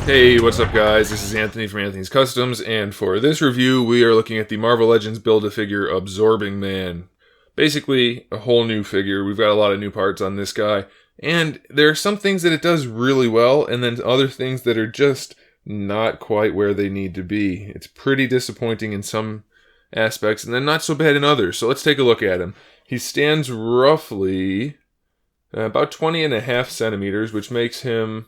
Hey, what's up guys? This is Anthony from Anthony's Customs, and for this review we are looking at the Marvel Legends Build-A-Figure Absorbing Man. Basically, a whole new figure. We've got a lot of new parts on this guy, and there are some things that it does really well, and then other things that are just not quite where they need to be. It's pretty disappointing in some aspects, and then not so bad in others. So let's take a look at him. He stands roughly about 20.5 centimeters, which makes him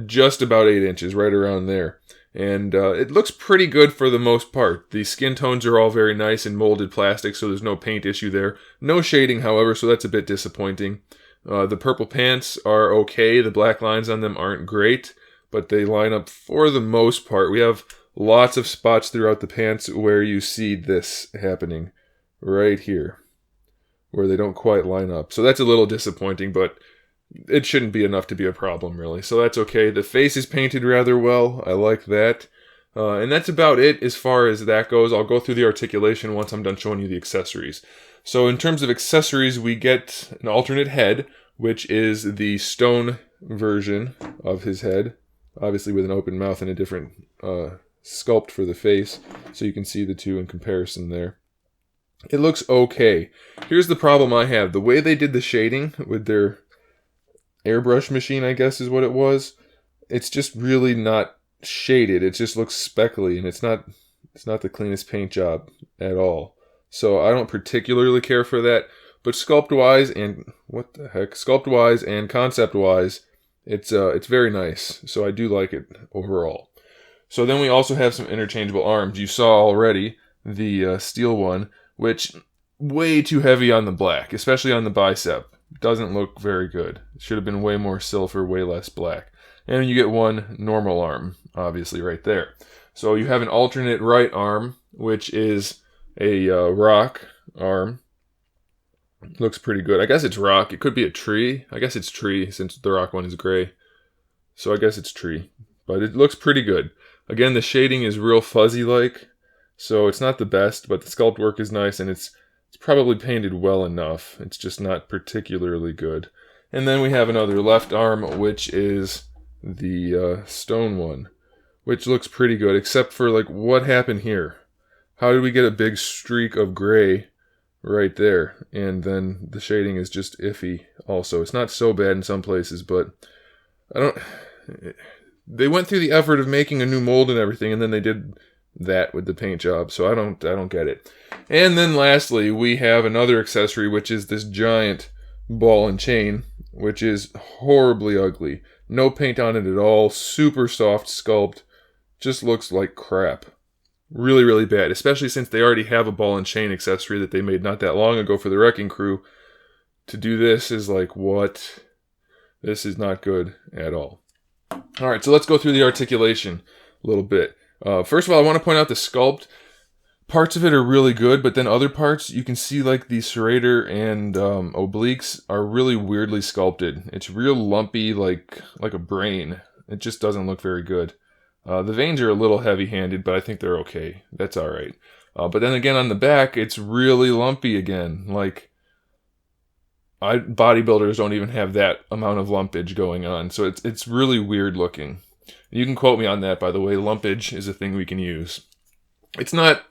just about 8 inches, right around there. And it looks pretty good for the most part. The skin tones are all very nice in molded plastic, so there's no paint issue there. No shading, however, so that's a bit disappointing. The purple pants are okay. The black lines on them aren't great, but they line up for the most part. We have lots of spots throughout the pants where you see this happening. Right here, where they don't quite line up. So that's a little disappointing, but it shouldn't be enough to be a problem, really. So that's okay. The face is painted rather well. I like that. And that's about it as far as that goes. I'll go through the articulation once I'm done showing you the accessories. So in terms of accessories, we get an alternate head, which is the stone version of his head. Obviously with an open mouth and a different sculpt for the face. So you can see the two in comparison there. It looks okay. Here's the problem I have. The way they did the shading with their airbrush machine, I guess is what it was, it's just really not shaded. It just looks speckly, and it's not the cleanest paint job at all. So I don't particularly care for that, but sculpt-wise and sculpt-wise and concept-wise, it's very nice. So I do like it overall. So then we also have some interchangeable arms. You saw already the steel one, which way too heavy on the black, especially on the bicep. Doesn't look very good. It should have been way more silver, way less black. And you get one normal arm, obviously, right there. So you have an alternate right arm, which is a rock arm. Looks pretty good. I guess it's rock. It could be a tree. I guess it's tree, since the rock one is gray. So I guess it's tree. But it looks pretty good. Again, the shading is real fuzzy-like, so it's not the best, but the sculpt work is nice, and it's probably painted well enough. It's just not particularly good. And then we have another left arm, which is the stone one, which looks pretty good, except for, like, what happened here? How did we get a big streak of gray right there? And then the shading is just iffy also. It's not so bad in some places, but they went through the effort of making a new mold and everything, and then they did that with the paint job, so I don't get it. And then lastly, we have another accessory, which is this giant ball and chain, which is horribly ugly. No paint on it at all, super soft sculpt, just looks like crap. Really, really bad, especially since they already have a ball and chain accessory that they made not that long ago for the Wrecking Crew. To do this is like, what? This is not good at all. Alright, so let's go through the articulation a little bit. First of all, I want to point out the sculpt. Parts of it are really good, but then other parts, you can see like the serrator and obliques are really weirdly sculpted. It's real lumpy, like a brain. It just doesn't look very good. The veins are a little heavy-handed, but I think they're okay. That's alright. But then again, on the back, it's really lumpy again. Like, bodybuilders don't even have that amount of lumpage going on, so it's really weird looking. You can quote me on that, by the way. Lumpage is a thing we can use. It's not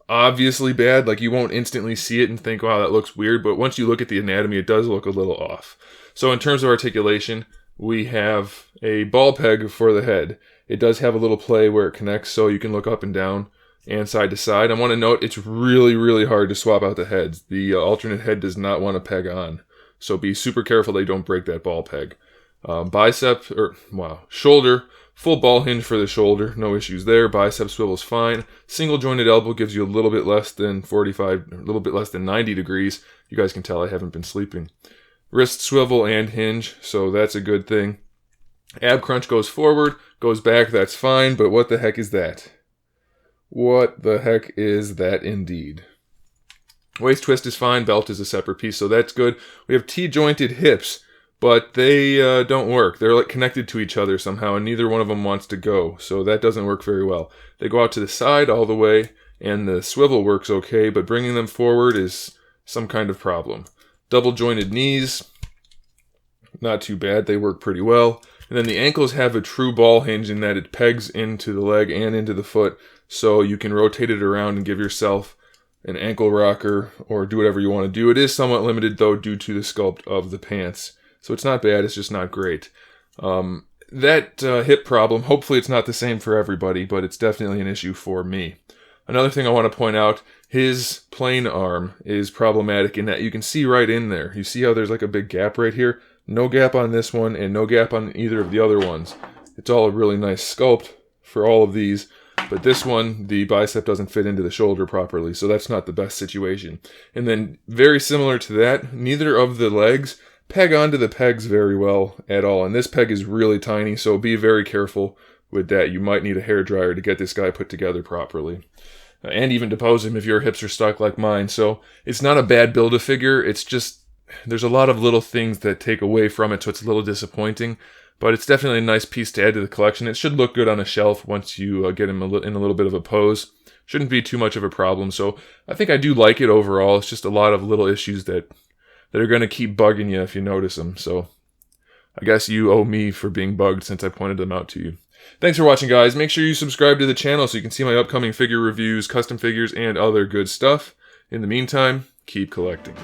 obviously bad. Like, you won't instantly see it and think, wow, that looks weird. But once you look at the anatomy, it does look a little off. So in terms of articulation, we have a ball peg for the head. It does have a little play where it connects, so you can look up and down and side to side. I want to note, it's really, really hard to swap out the heads. The alternate head does not want to peg on. So be super careful they don't break that ball peg. Shoulder. Full ball hinge for the shoulder, no issues there. Bicep swivel's fine. Single jointed elbow gives you a little bit less than 90 degrees. You guys can tell I haven't been sleeping. Wrist swivel and hinge, so that's a good thing. Ab crunch goes forward, goes back, that's fine, but what the heck is that? What the heck is that indeed? Waist twist is fine, belt is a separate piece, so that's good. We have T-jointed hips, but they don't work. They're like connected to each other somehow, and neither one of them wants to go, so that doesn't work very well. They go out to the side all the way, and the swivel works okay, but bringing them forward is some kind of problem. Double jointed knees, not too bad. They work pretty well. And then the ankles have a true ball hinge in that it pegs into the leg and into the foot, so you can rotate it around and give yourself an ankle rocker or do whatever you want to do. It is somewhat limited though due to the sculpt of the pants. So it's not bad, it's just not great. That hip problem, hopefully it's not the same for everybody, but it's definitely an issue for me. Another thing I want to point out, his plain arm is problematic in that you can see right in there. You see how there's like a big gap right here? No gap on this one and no gap on either of the other ones. It's all a really nice sculpt for all of these, but this one, the bicep doesn't fit into the shoulder properly, so that's not the best situation. And then very similar to that, neither of the legs peg onto the pegs very well at all. And this peg is really tiny, so be very careful with that. You might need a hairdryer to get this guy put together properly. And even to pose him if your hips are stuck like mine. So it's not a bad Build-A-Figure, it's just, there's a lot of little things that take away from it, so it's a little disappointing. But it's definitely a nice piece to add to the collection. It should look good on a shelf once you get him in a little bit of a pose. Shouldn't be too much of a problem, so I think I do like it overall. It's just a lot of little issues that are going to keep bugging you if you notice them. So I guess you owe me for being bugged since I pointed them out to you. Thanks for watching, guys. Make sure you subscribe to the channel so you can see my upcoming figure reviews, custom figures, and other good stuff. In the meantime, keep collecting.